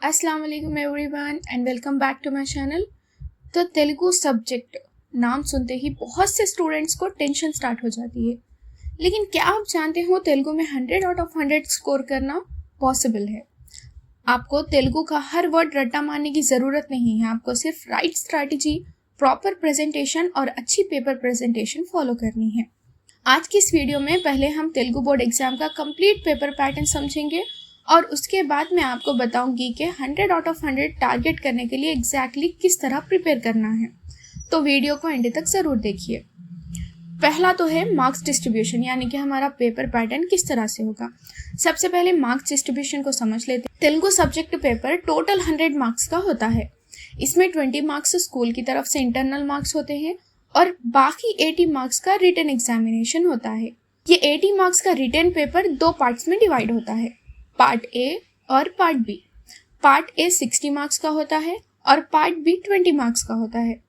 अस्सलाम वालेकुम everyone and welcome back to my channel. तो तेलुगु सब्जेक्ट नाम सुनते ही बहुत से स्टूडेंट्स को टेंशन स्टार्ट हो जाती है, लेकिन क्या आप जानते हो तेलुगु में 100 आउट ऑफ 100 स्कोर करना पॉसिबल है। आपको तेलुगु का हर वर्ड रट्टा मारने की ज़रूरत नहीं है, आपको सिर्फ राइट स्ट्रैटेजी, प्रॉपर प्रेजेंटेशन और अच्छी पेपर प्रेजेंटेशन फॉलो करनी है। आज की इस वीडियो में पहले हम तेलुगु बोर्ड एग्जाम का कंप्लीट पेपर पैटर्न समझेंगे और उसके बाद मैं आपको बताऊंगी कि 100 आउट ऑफ 100 टारगेट करने के लिए एग्जैक्टली किस तरह प्रिपेयर करना है। तो वीडियो को एंड तक ज़रूर देखिए। पहला तो है मार्क्स डिस्ट्रीब्यूशन, यानी कि हमारा पेपर पैटर्न किस तरह से होगा। सबसे पहले मार्क्स डिस्ट्रीब्यूशन को समझ लेते हैं। Telugu subject paper total 100 marks का होता है। इसमें 20 मार्क्स स्कूल की तरफ से इंटरनल मार्क्स होते हैं और बाकी 80 मार्क्स का रिटन एग्जामिनेशन होता है। ये 80 मार्क्स का रिटन पेपर दो पार्ट्स में डिवाइड होता है, पार्ट ए और part B. Part A 60 marks का होता है और पार्ट बी 20 मार्क्स का होता है।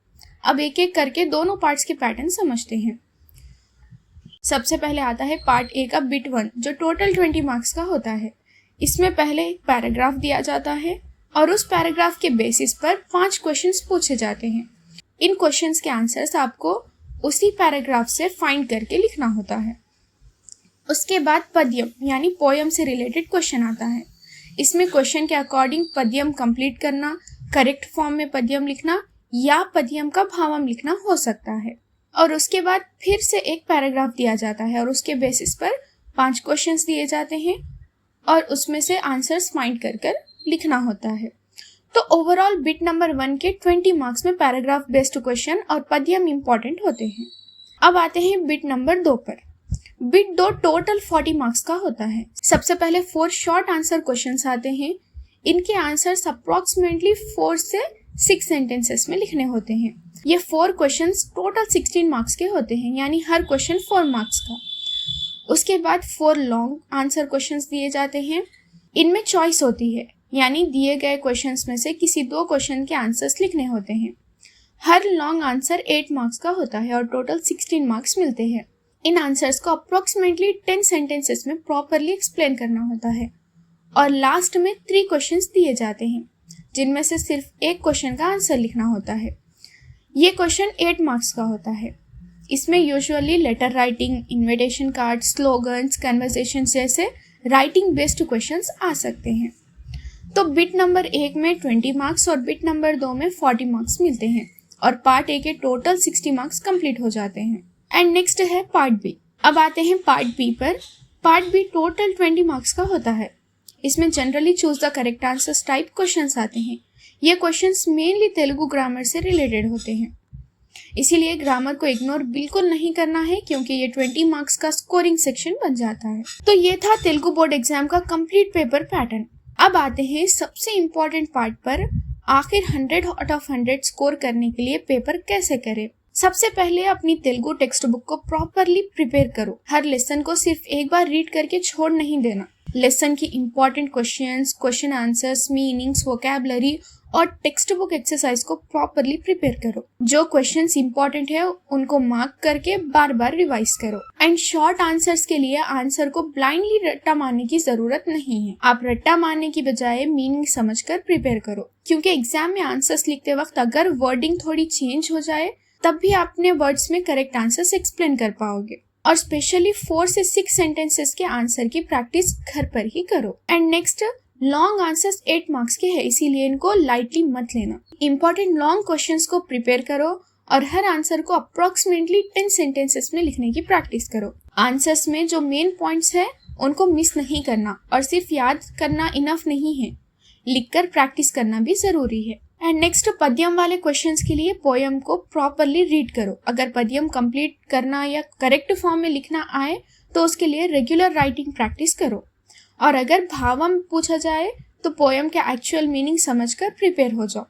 अब एक एक करके दोनों पार्ट्स के पैटर्न समझते हैं। सबसे पहले आता है पार्ट ए का बिट 1, जो टोटल 20 मार्क्स का होता है। इसमें पहले एक पैराग्राफ दिया जाता है और उस पैराग्राफ के बेसिस पर 5 क्वेश्चंस पूछे जाते हैं। इन क्वेश्चंस के आंसर्स आपको उसी पैराग्राफ से फाइंड करके लिखना होता है। उसके बाद पद्यम यानी पोयम से रिलेटेड क्वेश्चन आता है। इसमें क्वेश्चन के अकॉर्डिंग पद्यम कंप्लीट करना, करेक्ट फॉर्म में पद्यम लिखना या पद्यम का भावम लिखना हो सकता है। और उसके बाद फिर से एक पैराग्राफ दिया जाता है और उसके बेसिस पर 5 क्वेश्चंस दिए जाते हैं और उसमें से आंसर्स फाइंड कर लिखना होता है। तो ओवरऑल बिट नंबर 1 के 20 मार्क्स में पैराग्राफ बेस्ड क्वेश्चन और पद्यम इंपॉर्टेंट होते हैं। अब आते हैं बिट नंबर 2 पर। बिट 2 टोटल 40 मार्क्स का होता है। सबसे पहले 4 शॉर्ट आंसर क्वेश्चंस आते हैं। इनके आंसर्स अप्रोक्सीमेटली 4 से 6 सेंटेंसेस में लिखने होते हैं। ये 4 क्वेश्चंस टोटल 16 मार्क्स के होते हैं, यानी हर क्वेश्चन 4 मार्क्स का। उसके बाद 4 लॉन्ग आंसर क्वेश्चंस दिए जाते हैं। इनमें चॉइस होती है, यानी दिए गए क्वेश्चंस में से किसी 2 क्वेश्चन के आंसर्स लिखने होते हैं। हर लॉन्ग आंसर 8 मार्क्स का होता है और टोटल 16 मार्क्स मिलते हैं। इन आंसर्स को अप्रोक्सीमेटली 10 सेंटेंसेस में प्रॉपरली एक्सप्लेन करना होता है और लास्ट में 3 क्वेश्चंस दिए जाते हैं, जिनमें से सिर्फ एक क्वेश्चन का आंसर लिखना होता है। ये क्वेश्चन 8 मार्क्स का होता है। इसमें usually letter writing, invitation card, slogans, conversation जैसे राइटिंग बेस्ड क्वेश्चंस आ सकते हैं। तो बिट नंबर 1 में 20 मार्क्स और बिट नंबर 2 में 40 मार्क्स मिलते हैं और पार्ट ए के टोटल 60 मार्क्स कंप्लीट हो जाते हैं। एंड नेक्स्ट है पार्ट बी। अब आते हैं पार्ट बी पर। पार्ट बी टोटल 20 मार्क्स का होता है। इसमें generally choose the correct answers type questions आते हैं। ये क्वेश्चंस मेनली तेलुगु ग्रामर से रिलेटेड होते हैं, इसीलिए ग्रामर को इग्नोर बिल्कुल नहीं करना है, क्योंकि ये 20 मार्क्स का स्कोरिंग सेक्शन बन जाता है। तो ये था तेलुगु बोर्ड एग्जाम का कंप्लीट पेपर पैटर्न। अब आते हैं सबसे इम्पोर्टेंट पार्ट पर, आखिर 100 आउट ऑफ 100 स्कोर करने के लिए पेपर कैसे करें। सबसे पहले अपनी तेलुगु टेक्स्ट बुक को प्रॉपरली प्रिपेयर करो। हर लेसन को सिर्फ एक बार रीड करके छोड़ नहीं देना। लेसन की important questions, question answers, meanings, vocabulary और टेक्स्ट बुक एक्सरसाइज को प्रॉपरली प्रिपेयर करो। जो क्वेश्चंस इंपॉर्टेंट है उनको मार्क करके बार बार रिवाइज करो। एंड शॉर्ट आंसर्स के लिए आंसर को ब्लाइंडली रट्टा मारने की जरूरत नहीं है। आप रट्टा मारने की बजाय मीनिंग समझकर प्रिपेयर करो, क्योंकि एग्जाम में आंसर्स लिखते वक्त अगर वर्डिंग थोड़ी चेंज हो जाए तब भी अपने वर्ड्स में करेक्ट आंसर्स एक्सप्लेन कर पाओगे। और स्पेशली 4 से 6 सेंटेंसेस के आंसर की प्रैक्टिस घर पर ही करो। And next, long answers 8 marks के हैं, इसीलिए इनको लाइटली मत लेना। इंपॉर्टेंट लॉन्ग क्वेश्चंस को प्रिपेयर करो और हर आंसर को अप्रोक्सीमेटली 10 सेंटेंसेस में लिखने की प्रैक्टिस करो। आंसर्स में जो मेन पॉइंट्स है उनको मिस नहीं करना और सिर्फ याद करना इनफ नहीं है, लिखकर प्रैक्टिस करना भी जरूरी है। एंड नेक्स्ट, पद्यम वाले क्वेश्चंस के लिए पोयम को प्रॉपरली रीड करो। अगर पद्यम कंप्लीट करना या करेक्ट फॉर्म में लिखना आए तो उसके लिए रेगुलर राइटिंग प्रैक्टिस करो। और अगर भावम पूछा जाए तो पोयम के एक्चुअल मीनिंग समझकर प्रिपेयर हो जाओ।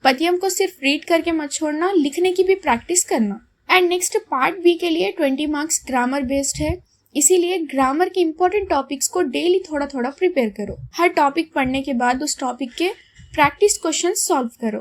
पद्यम को सिर्फ रीड करके मत छोड़ना, लिखने की भी प्रैक्टिस करना। एंड नेक्स्ट, पार्ट बी के लिए 20 मार्क्स ग्रामर बेस्ड है, इसीलिए ग्रामर के इंपॉर्टेंट टॉपिक्स को डेली थोड़ा थोड़ा प्रिपेयर करो। हर टॉपिक पढ़ने के बाद उस टॉपिक के प्रैक्टिस क्वेश्चन सॉल्व करो।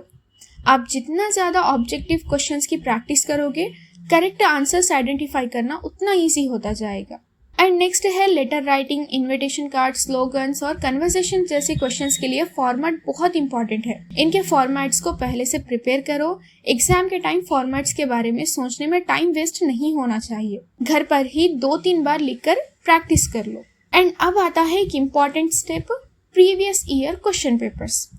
आप जितना ज़्यादा ऑब्जेक्टिव क्वेश्चंस की प्रैक्टिस करोगे, करेक्ट आंसर्स आइडेंटिफाई करना उतना ईजी होता जाएगा। एंड नेक्स्ट है letter writing, invitation card, slogans और कन्वर्सेशन जैसे क्वेश्चंस के लिए फॉर्मेट बहुत इंपॉर्टेंट है। इनके फॉर्मेट्स को पहले से प्रिपेयर करो। एग्जाम के टाइम फॉर्मेट्स के बारे में सोचने में टाइम वेस्ट नहीं होना चाहिए। घर पर ही 2-3 बार लिखकर प्रैक्टिस कर लो। एंड अब आता है एक important step, previous year question papers.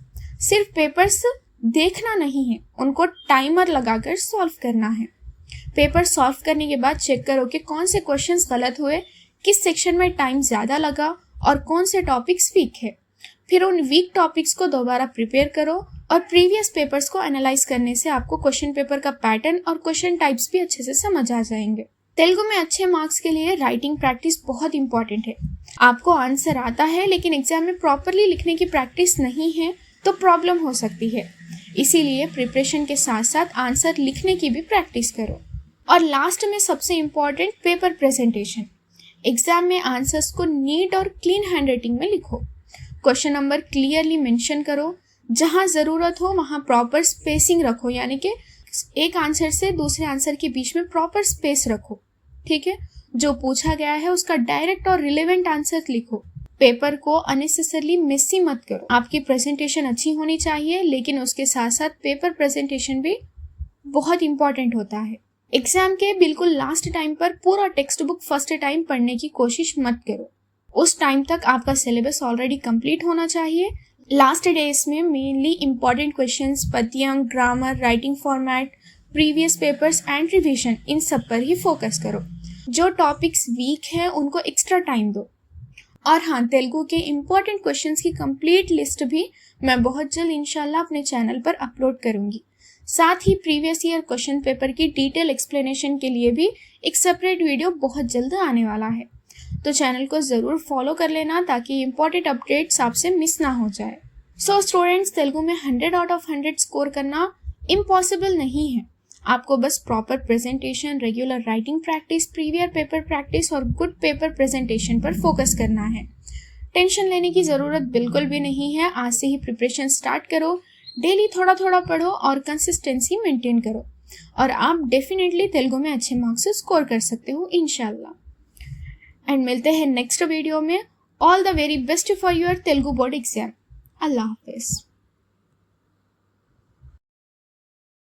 सिर्फ पेपर्स देखना नहीं है, उनको टाइमर लगाकर सॉल्व करना है। पेपर सॉल्व करने के बाद चेक करो कि कौन से क्वेश्चंस गलत हुए, किस सेक्शन में टाइम ज़्यादा लगा और कौन से टॉपिक्स वीक है। फिर उन वीक टॉपिक्स को दोबारा प्रिपेयर करो और प्रीवियस पेपर्स को एनालाइज करने से आपको क्वेश्चन पेपर का पैटर्न और क्वेश्चन टाइप्स भी अच्छे से समझ आ जाएंगे। तेलुगु में अच्छे मार्क्स के लिए राइटिंग प्रैक्टिस बहुत इंपॉर्टेंट है। आपको आंसर आता है लेकिन एग्जाम में प्रॉपरली लिखने की प्रैक्टिस नहीं है तो प्रॉब्लम हो सकती है। इसीलिए प्रिपरेशन के साथ साथ आंसर लिखने की भी प्रैक्टिस करो। और लास्ट में सबसे इम्पॉर्टेंट, पेपर प्रेजेंटेशन। एग्जाम में आंसर्स को नीट और क्लीन हैंडराइटिंग में लिखो। क्वेश्चन नंबर क्लियरली मेंशन करो। जहां ज़रूरत हो वहां प्रॉपर स्पेसिंग रखो, यानी कि एक आंसर से दूसरे आंसर के बीच में प्रॉपर स्पेस रखो। ठीक है, जो पूछा गया है उसका डायरेक्ट और रिलेवेंट आंसर लिखो। पेपर को अननेसेसरली मेसी मत करो। आपकी प्रेजेंटेशन अच्छी होनी चाहिए, लेकिन उसके साथ साथ पेपर प्रेजेंटेशन भी बहुत इंपॉर्टेंट होता है। एग्जाम के बिल्कुल लास्ट टाइम पर पूरा टेक्स्ट बुक फर्स्ट टाइम पढ़ने की कोशिश मत करो। उस टाइम तक आपका सिलेबस ऑलरेडी कंप्लीट होना चाहिए। लास्ट डेज में मेनली इंपॉर्टेंट क्वेश्चंस, पद्यम, grammar, writing format, previous papers and revision, इन सब पर ही फोकस करो। जो टॉपिक्स वीक हैं उनको एक्स्ट्रा टाइम दो। और हाँ, तेलुगु के इम्पॉर्टेंट क्वेश्चंस की कंप्लीट लिस्ट भी मैं बहुत जल्द इंशाल्लाह अपने चैनल पर अपलोड करूंगी। साथ ही प्रीवियस ईयर क्वेश्चन पेपर की डिटेल एक्सप्लेनेशन के लिए भी एक सेपरेट वीडियो बहुत जल्द आने वाला है, तो चैनल को ज़रूर फॉलो कर लेना ताकि इम्पोर्टेंट अपडेट्स आपसे मिस ना हो जाए। सो स्टूडेंट्स, तेलुगु में 100 आउट ऑफ 100 स्कोर करना इम्पॉसिबल नहीं है। आपको बस proper presentation, regular writing practice, praevia paper practice और गुड पेपर प्रेजेंटेशन पर फोकस करना है। टेंशन लेने की ज़रूरत बिल्कुल भी नहीं है। आज से ही प्रिपरेशन स्टार्ट करो। डेली थोड़ा थोड़ा पढ़ो और कंसिस्टेंसी मेंटेन करो और आप डेफिनेटली तेलुगु में अच्छे मार्क्स स्कोर कर सकते हो इंशाल्लाह। एंड मिलते हैं नेक्स्ट वीडियो में। All the very best for your Telugu board exam. अल्लाह हाफिज़।